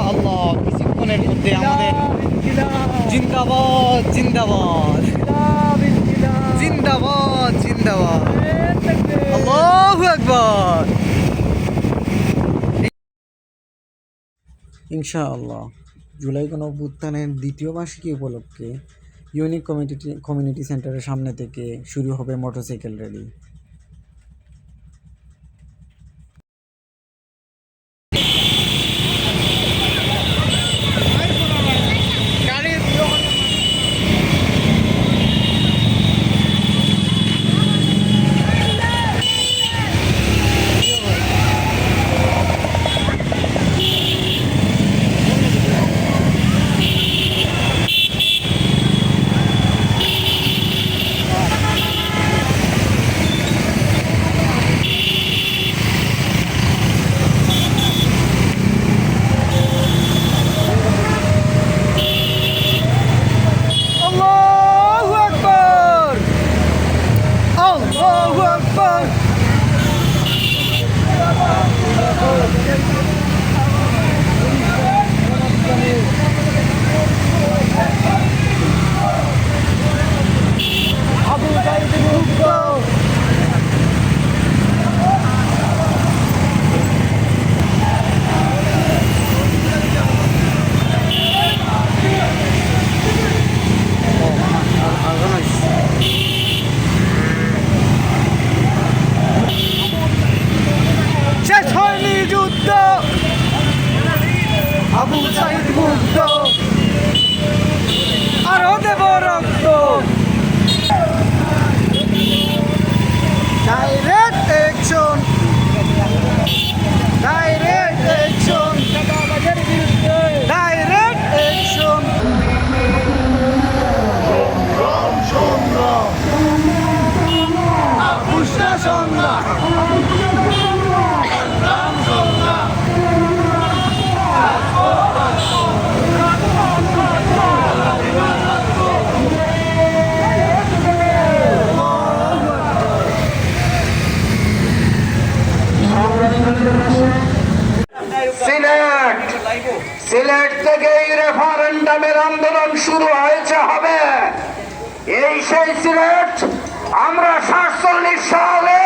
ইনশাআল্লাহ কিছুক্ষণের মধ্যে আমাদের জিন্দাবাদ জিন্দাবাদ জিন্দাবাদ জিন্দাবাদ আল্লাহু আকবার। ইনশাআল্লাহ জুলাই গণঅভ্যুত্থানের দ্বিতীয় বার্ষিকী উপলক্ষে ইউনিক কমিউনিটি সেন্টারের সামনে থেকে শুরু হবে মোটরসাইকেল র্যালি। আবু সাইদ মুক্ত, আরো দেব রক্ত। Direct action, direct action, direct action. উষ্ণা সন্ধ্যা সিলেট থেকে রেফারেন্ডামের আন্দোলন শুরু হয়েছে হবে। এই সেই সিলেট আমরা 47 সালে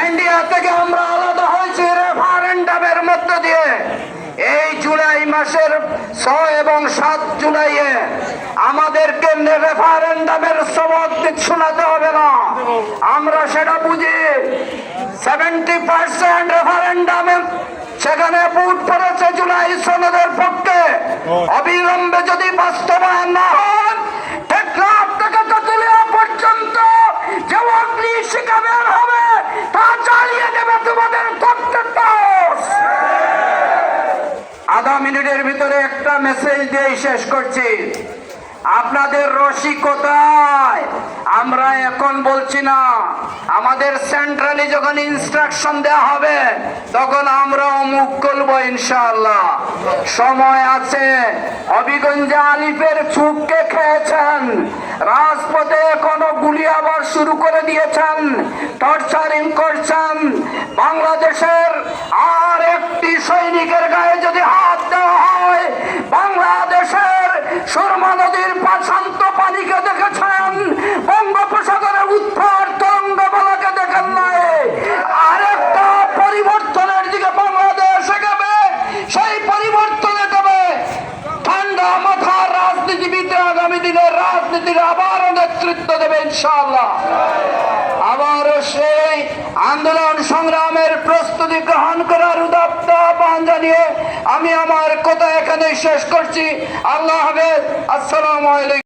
ইন্ডিয়া থেকে আমরা আলাদা হয়েছি রেফারেন্ডামের মধ্য দিয়ে। এই জুলাই মাসের 6 এবং 7 জুলাইয়ে আমাদেরকে রেফারেন্ডামের সবক শোনাতে হবে না, আমরা সেটা বুঝি। 70% রেফারেন্ডামে সেখানে ভোট পড়েছে জুলাই সনদের পক্ষে। অবিলম্বে যদি বাস্তবায়ন না হয় টেকনাফ থেকে তেতুলিয়া পর্যন্ত যে অগ্নি শিখা বের হবে তা চালিয়ে দেবে তোমাদের কর্তৃত্ব। আধা মিনিটের ভিতরে একটা মেসেজ দিয়ে শেষ করছি। আপনাদের রসিকতায় আমরা এখন বলছি না, আমাদের সেন্ট্রালি যখন ইনস্ট্রাকশন দেওয়া হবে তখন আমরা মুখ খুলবো ইনশাআল্লাহ। সময় আছে। হবিগঞ্জে আলিফের চুপকে খেয়েছেন, রাজপথে এখনো গুলি আবার শুরু করে দিয়েছেন, টর্চারিং করছেন। বাংলাদেশের আর একটি সৈনিকের গায়ে যদি হাত দেওয়া হয়, বাংলাদেশের সুরমা নদীর শান্ত পানিকে দেখেছেন, বঙ্গোপসাগরের উত্তর তরঙ্গমালাকে দেখেন নাই। আরেকটা পরিবর্তনের দিকে বাংলাদেশ এগোবে, সেই পরিবর্তনে দেবে ঠান্ডা মাথার রাজনীতিবিদ আগামী দিনের রাজনীতির আবারও নেতৃত্ব দেবে ইনশাআল্লাহ। আবারও সেই আন্দোলন সংগ্রামের প্রস্তুতি গ্রহণ করার উদাত্ত আহ্বান জানিয়ে আমি আমার কথা এখানে শেষ করছি। আল্লাহ হাফেজ। আসসালামু আলাইকুম।